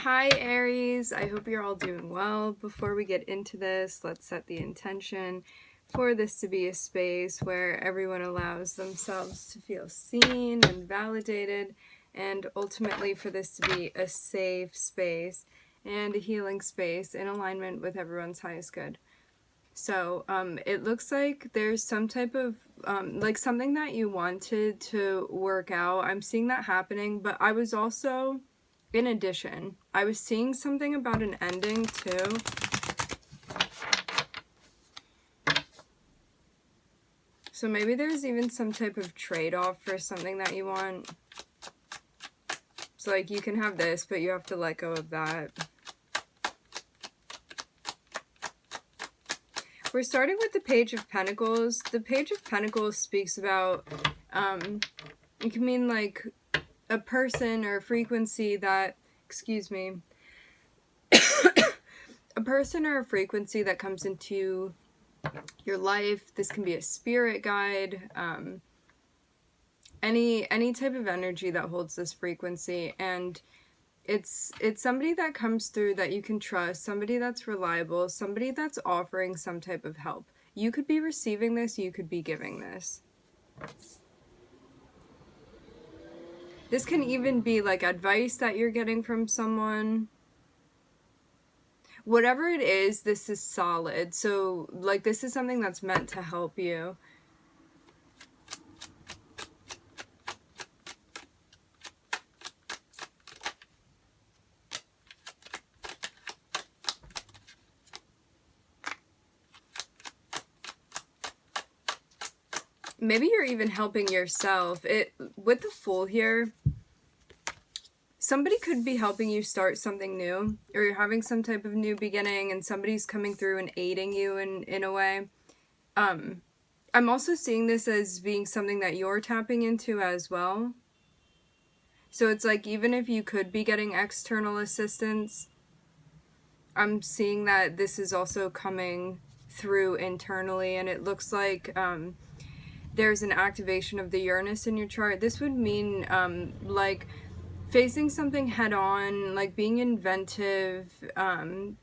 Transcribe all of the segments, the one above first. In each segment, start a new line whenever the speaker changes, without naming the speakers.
Hi Aries, I hope you're all doing well. Before we get into this, let's set the intention for this to be a space where everyone allows themselves to feel seen and validated, and ultimately for this to be a safe space and a healing space in alignment with everyone's highest good. So it looks like there's some type of like something that you wanted to work out. I'm seeing that happening, but I was also, in addition, I was seeing something about an ending too. So maybe there's even some type of trade-off for something that you want. So like you can have this, but you have to let go of that. We're starting with the Page of Pentacles. The Page of Pentacles speaks about, it can mean like a person or a frequency that, excuse me, a person or a frequency that comes into your life. This can be a spirit guide, any type of energy that holds this frequency, and it's somebody that comes through that you can trust, somebody that's reliable, somebody that's offering some type of help. You could be receiving this, you could be giving this. This can even be like advice that you're getting from someone. Whatever it is, this is solid. So like this is something that's meant to help you. Maybe you're even helping yourself. With the Fool here, somebody could be helping you start something new, or you're having some type of new beginning and somebody's coming through and aiding you in a way. I'm also seeing this as being something that you're tapping into as well. So it's like even if you could be getting external assistance, I'm seeing that this is also coming through internally, and it looks like there's an activation of the Uranus in your chart. This would mean like facing something head on, like being inventive,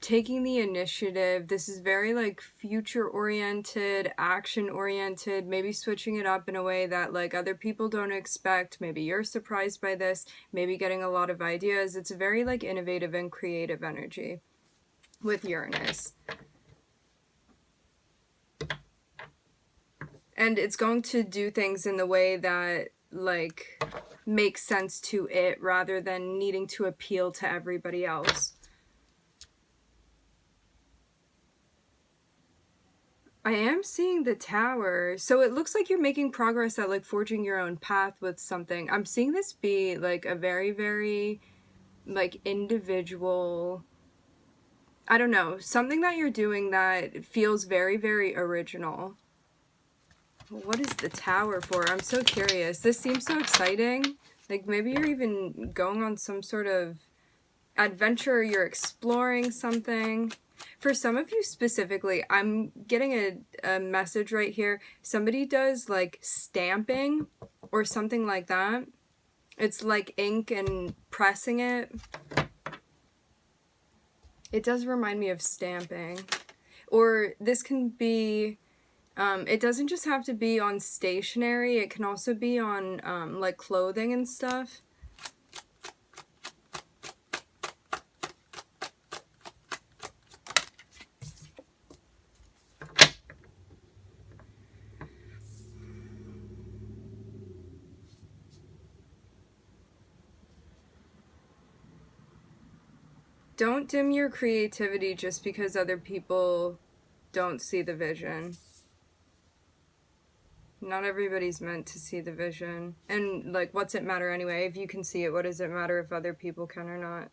taking the initiative. This is very like future oriented, action oriented, maybe switching it up in a way that like other people don't expect. Maybe you're surprised by this, maybe getting a lot of ideas. It's a very like innovative and creative energy with Uranus. And it's going to do things in the way that like makes sense to it rather than needing to appeal to everybody else. I am seeing the Tower. So it looks like you're making progress at like forging your own path with something. I'm seeing this be like a very, very like individual, I don't know, something that you're doing that feels very, very original. What is the Tower for? I'm so curious. This seems so exciting. Like maybe you're even going on some sort of adventure, you're exploring something. For some of you specifically, I'm getting a message right here. Somebody does like stamping or something like that. It's like ink and pressing it. It does remind me of stamping. Or this can be... it doesn't just have to be on stationery, it can also be on like clothing and stuff. Don't dim your creativity just because other people don't see the vision. Not everybody's meant to see the vision. And, like, what's it matter anyway? If you can see it, what does it matter if other people can or not?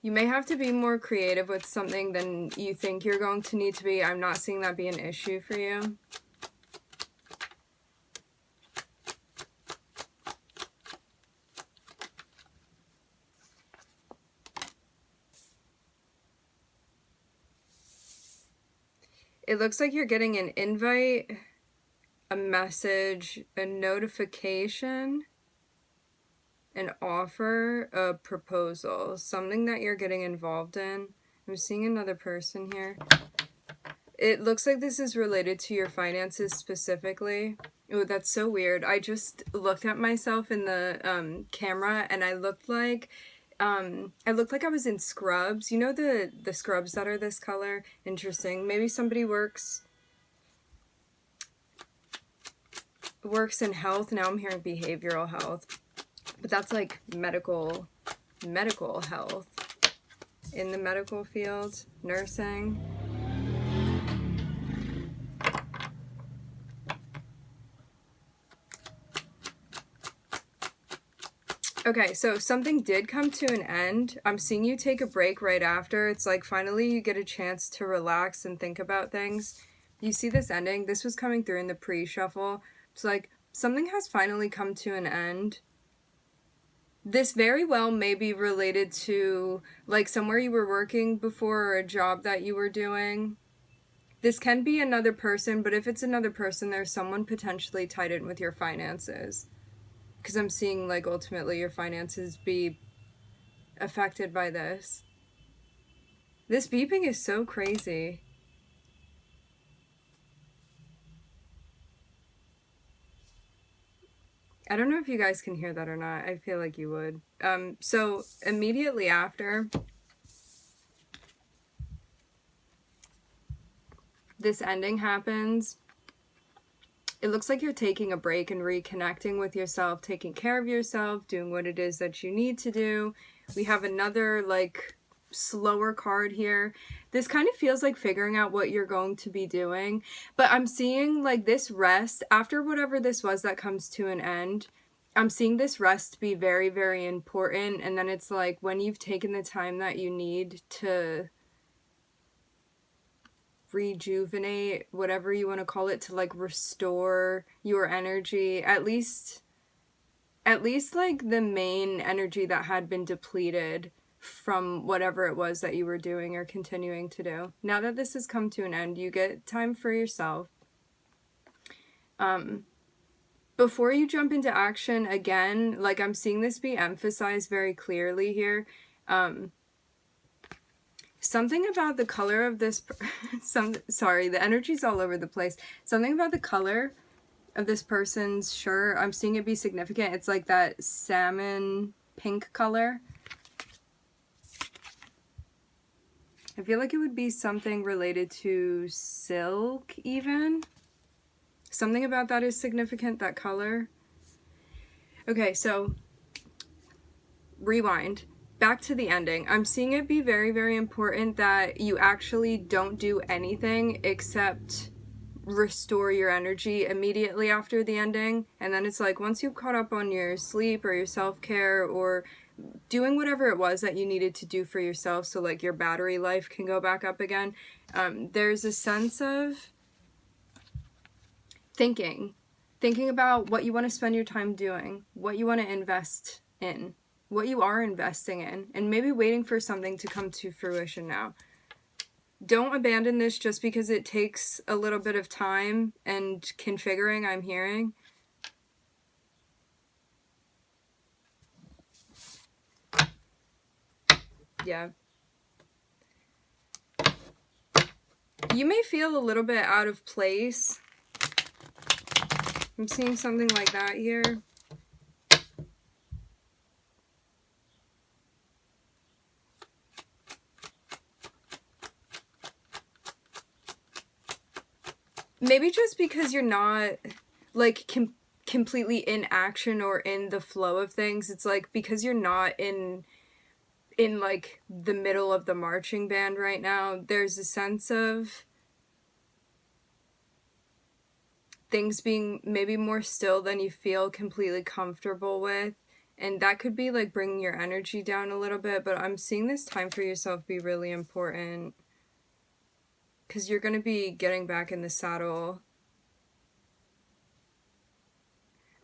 You may have to be more creative with something than you think you're going to need to be. I'm not seeing that be an issue for you. It looks like you're getting an invite, a message, a notification. an offer, a proposal, something that you're getting involved in. I'm seeing another person here. It looks like this is related to your finances specifically. Oh, that's so weird. I just looked at myself in the camera and I looked like I was in scrubs. You know the scrubs that are this color? Interesting. Maybe somebody works in health. Now I'm hearing behavioral health. But that's like medical health. In the medical field, nursing. Okay, so something did come to an end. I'm seeing you take a break right after. It's like finally you get a chance to relax and think about things. You see this ending? This was coming through in the pre-shuffle. It's like something has finally come to an end. This very well may be related to like somewhere you were working before or a job that you were doing. This can be another person, but if it's another person, there's someone potentially tied in with your finances. Because I'm seeing, like, ultimately your finances be affected by this. This beeping is so crazy. I don't know if you guys can hear that or not. I feel like you would. So immediately after this ending happens, it looks like you're taking a break and reconnecting with yourself, taking care of yourself, doing what it is that you need to do. We have another, like, slower card here. This kind of feels like figuring out what you're going to be doing. But I'm seeing, like, this rest, after whatever this was that comes to an end, I'm seeing this rest be very, very important. And then it's like when you've taken the time that you need to rejuvenate, whatever you want to call it, to like restore your energy, at least like the main energy that had been depleted from whatever it was that you were doing or continuing to do. Now that this has come to an end, you get time for yourself. Before you jump into action again, like I'm seeing this be emphasized very clearly here. Something about the color of this, sorry, the energy's all over the place. Something about the color of this person's shirt, I'm seeing it be significant. It's like that salmon pink color. I feel like it would be something related to silk even. Something about that is significant, that color. Okay, so rewind. Back to the ending. I'm seeing it be very, very important that you actually don't do anything except restore your energy immediately after the ending. And then it's like once you've caught up on your sleep or your self-care or doing whatever it was that you needed to do for yourself so like your battery life can go back up again, there's a sense of thinking about what you want to spend your time doing, what you want to invest in, what you are investing in, and maybe waiting for something to come to fruition now. Don't abandon this just because it takes a little bit of time and configuring, I'm hearing. Yeah. You may feel a little bit out of place. I'm seeing something like that here. Maybe just because you're not, like, completely in action or in the flow of things. It's like because you're not in like the middle of the marching band right now, there's a sense of things being maybe more still than you feel completely comfortable with. And that could be like bringing your energy down a little bit, but I'm seeing this time for yourself be really important because you're going to be getting back in the saddle.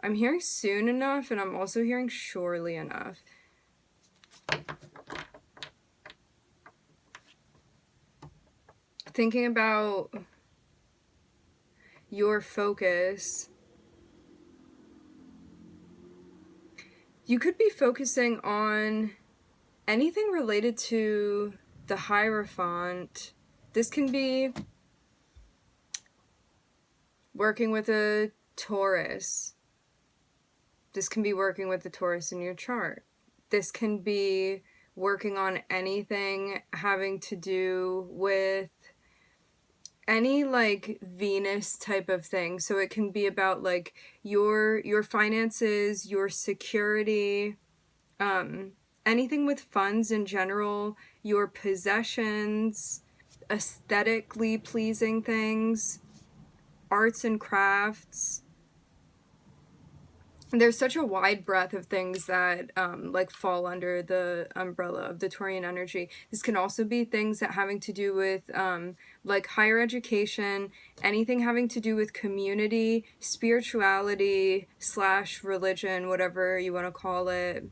I'm hearing soon enough, and I'm also hearing surely enough. Thinking about your focus. You could be focusing on anything related to the Hierophant. This can be working with a Taurus. This can be working with the Taurus in your chart. This can be working on anything having to do with any like Venus type of thing. So it can be about like your finances, your security, anything with funds in general, your possessions, aesthetically pleasing things, arts and crafts. There's such a wide breadth of things that like fall under the umbrella of the Taurian energy. This can also be things that having to do with like higher education, anything having to do with community, spirituality / religion, whatever you want to call it.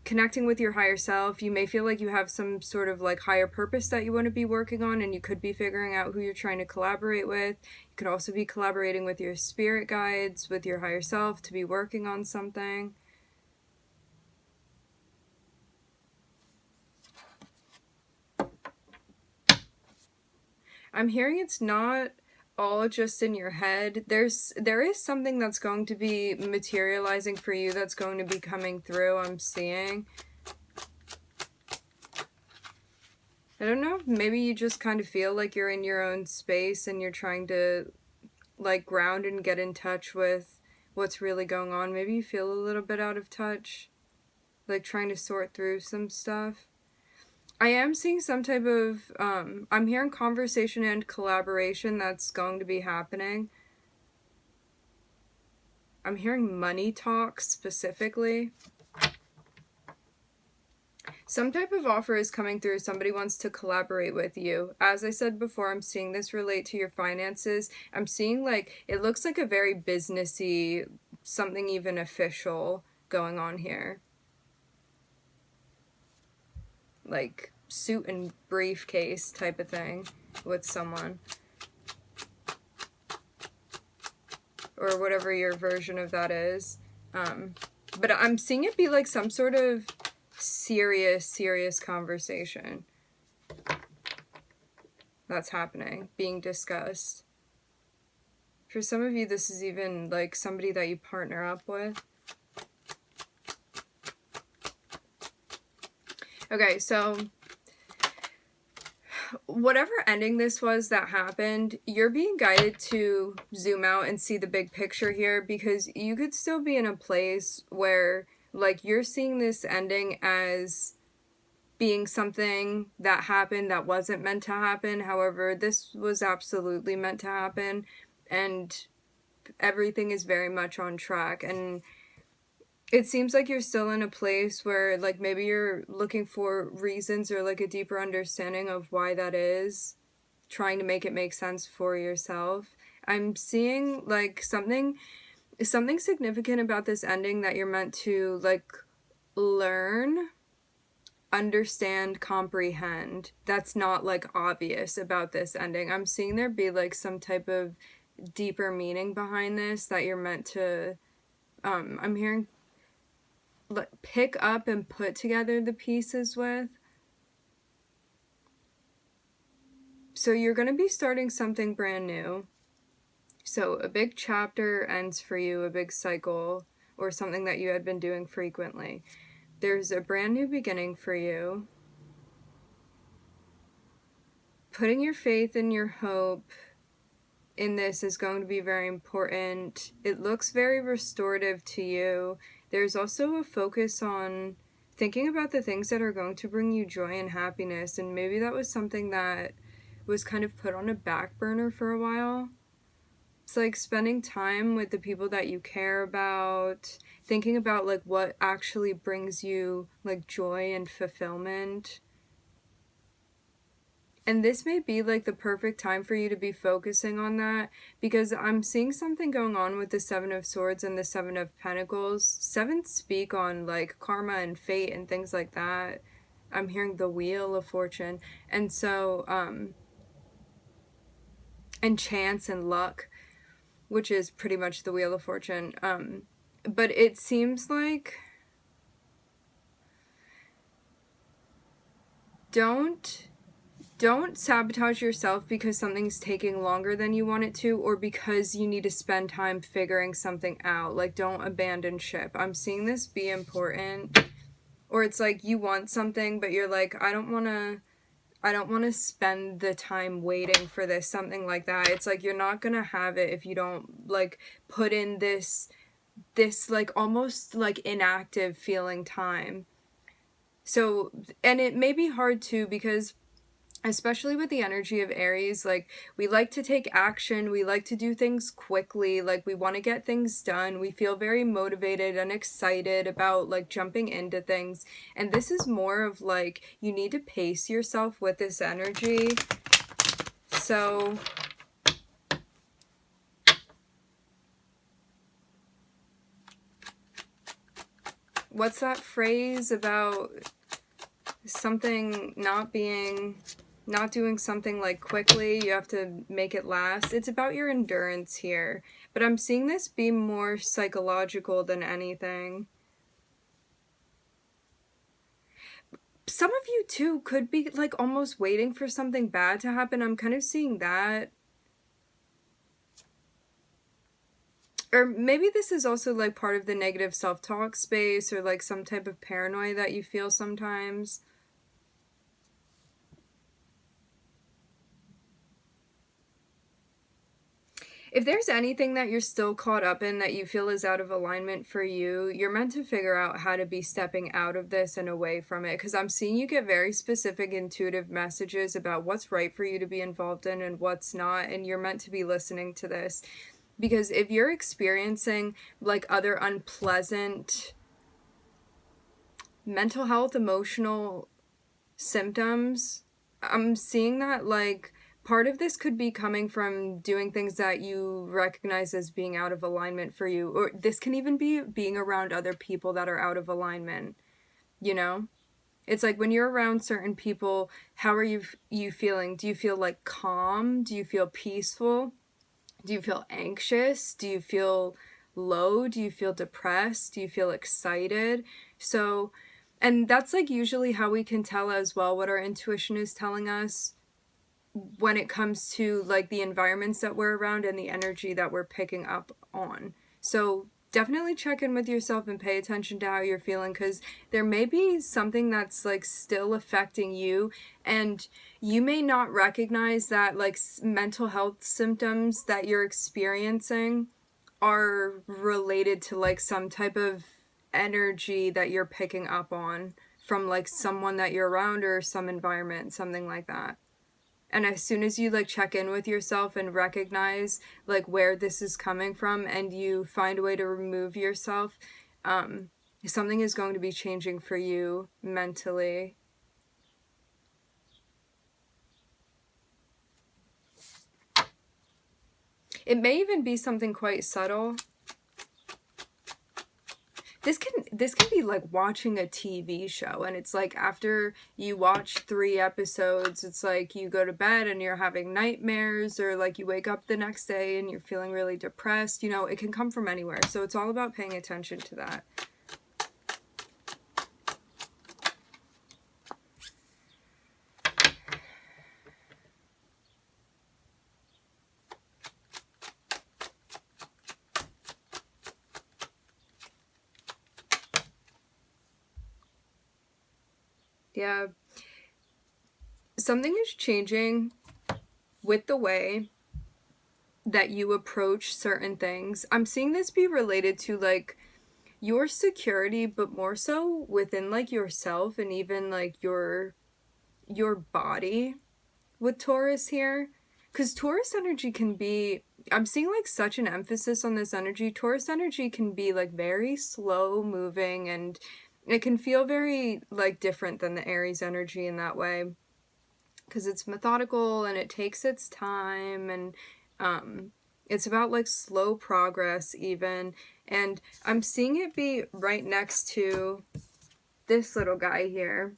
Connecting with your higher self. You may feel like you have some sort of like higher purpose that you want to be working on, and you could be figuring out who you're trying to collaborate with. You could also be collaborating with your spirit guides, with your higher self to be working on something. I'm hearing it's not all just in your head. There is something that's going to be materializing for you, that's going to be coming through, I'm seeing. I don't know, maybe you just kind of feel like you're in your own space and you're trying to like ground and get in touch with what's really going on. Maybe you feel a little bit out of touch, like trying to sort through some stuff. I am seeing some type of, I'm hearing conversation and collaboration that's going to be happening. I'm hearing money talk specifically. Some type of offer is coming through. Somebody wants to collaborate with you. As I said before, I'm seeing this relate to your finances. I'm seeing like, it looks like a very businessy, something even official going on here. Like suit and briefcase type of thing with someone. Or whatever your version of that is. But I'm seeing it be like some sort of serious conversation that's happening, being discussed. For some of you, this is even like somebody that you partner up with. Okay, so whatever ending this was that happened, you're being guided to zoom out and see the big picture here, because you could still be in a place where like you're seeing this ending as being something that happened that wasn't meant to happen. However, this was absolutely meant to happen, and everything is very much on track. And it seems like you're still in a place where like maybe you're looking for reasons or like a deeper understanding of why that is, trying to make it make sense for yourself. I'm seeing like something significant about this ending that you're meant to like learn, understand, comprehend. That's not like obvious about this ending. I'm seeing there be like some type of deeper meaning behind this that you're meant to I'm hearing pick up and put together the pieces with. So you're going to be starting something brand new. So a big chapter ends for you, a big cycle, or something that you had been doing frequently. There's a brand new beginning for you. Putting your faith and your hope in this is going to be very important. It looks very restorative to you. There's also a focus on thinking about the things that are going to bring you joy and happiness, and maybe that was something that was kind of put on a back burner for a while. It's like spending time with the people that you care about, thinking about like what actually brings you like joy and fulfillment. And this may be like the perfect time for you to be focusing on that, because I'm seeing something going on with the Seven of Swords and the Seven of Pentacles. Sevens speak on like karma and fate and things like that. I'm hearing the Wheel of Fortune. And so, and chance and luck, which is pretty much the Wheel of Fortune. But it seems like don't sabotage yourself because something's taking longer than you want it to, or because you need to spend time figuring something out. Like, don't abandon ship. I'm seeing this be important. Or it's like you want something, but you're like, I don't want to spend the time waiting for this, something like that. It's like you're not going to have it if you don't, like, put in this like almost like inactive feeling time. So, and it may be hard too, because especially with the energy of Aries, like, we like to take action, we like to do things quickly, like, we want to get things done, we feel very motivated and excited about, like, jumping into things, and this is more of, like, you need to pace yourself with this energy. So what's that phrase about something not doing something like quickly? You have to make it last. It's about your endurance here, but I'm seeing this be more psychological than anything. Some of you too could be like almost waiting for something bad to happen. I'm kind of seeing that. Or maybe this is also like part of the negative self-talk space, or like some type of paranoia that you feel sometimes. If there's anything that you're still caught up in that you feel is out of alignment for you, you're meant to figure out how to be stepping out of this and away from it. Because I'm seeing you get very specific, intuitive messages about what's right for you to be involved in and what's not. And you're meant to be listening to this. Because if you're experiencing like other unpleasant mental health, emotional symptoms, I'm seeing that like part of this could be coming from doing things that you recognize as being out of alignment for you, or this can even be being around other people that are out of alignment, you know? It's like when you're around certain people, how are you feeling? Do you feel like calm? Do you feel peaceful? Do you feel anxious? Do you feel low? Do you feel depressed? Do you feel excited? So, and that's like usually how we can tell as well what our intuition is telling us when it comes to like the environments that we're around and the energy that we're picking up on. So definitely check in with yourself and pay attention to how you're feeling, because there may be something that's like still affecting you, and you may not recognize that like mental health symptoms that you're experiencing are related to like some type of energy that you're picking up on from like someone that you're around or some environment, something like that. And as soon as you like check in with yourself and recognize like where this is coming from, and you find a way to remove yourself, something is going to be changing for you mentally. It may even be something quite subtle. This can be like watching a TV show, and it's like after you watch 3 episodes, it's like you go to bed and you're having nightmares, or like you wake up the next day and you're feeling really depressed. You know, it can come from anywhere. So it's all about paying attention to that. Yeah. Something is changing with the way that you approach certain things. I'm seeing this be related to like your security, but more so within like yourself and even like your body with Taurus here. Because Taurus energy can be, I'm seeing like such an emphasis on this energy. Taurus energy can be like very slow moving, and it can feel very like different than the Aries energy in that way, because it's methodical and it takes its time, and it's about like slow progress even. And I'm seeing it be right next to this little guy here.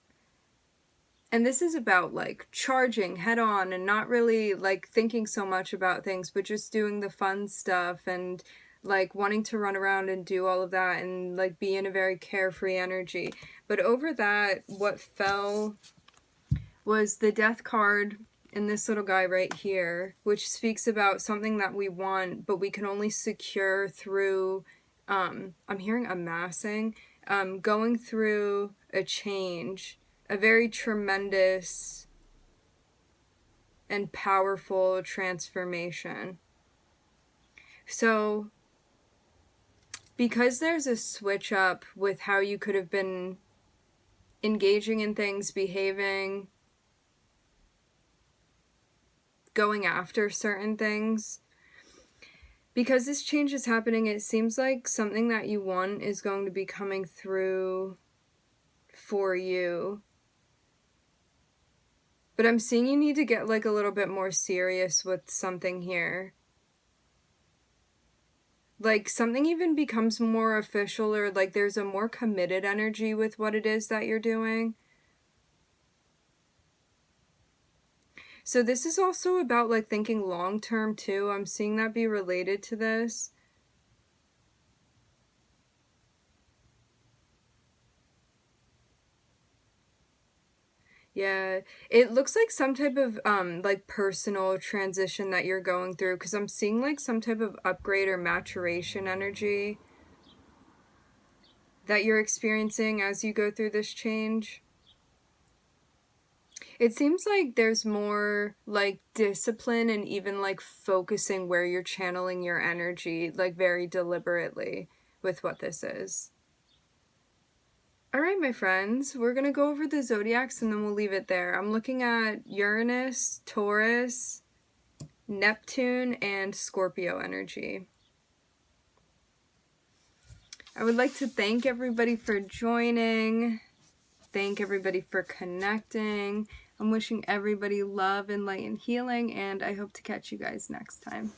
And this is about like charging head on and not really like thinking so much about things, but just doing the fun stuff and like wanting to run around and do all of that and like be in a very carefree energy. But over that, what fell was the Death card in this little guy right here, which speaks about something that we want, but we can only secure through, I'm hearing amassing, going through a change, a very tremendous and powerful transformation. So, because there's a switch up with how you could have been engaging in things, behaving, going after certain things, because this change is happening, it seems like something that you want is going to be coming through for you. But I'm seeing you need to get like a little bit more serious with something here. Like something even becomes more official, or like there's a more committed energy with what it is that you're doing. So this is also about like thinking long term too. I'm seeing that be related to this. Yeah, it looks like some type of like personal transition that you're going through, because I'm seeing like some type of upgrade or maturation energy that you're experiencing as you go through this change. It seems like there's more like discipline and even like focusing where you're channeling your energy, like very deliberately with what this is. All right, my friends, we're going to go over the zodiacs and then we'll leave it there. I'm looking at Uranus, Taurus, Neptune, and Scorpio energy. I would like to thank everybody for joining. Thank everybody for connecting. I'm wishing everybody love and light and healing, and I hope to catch you guys next time.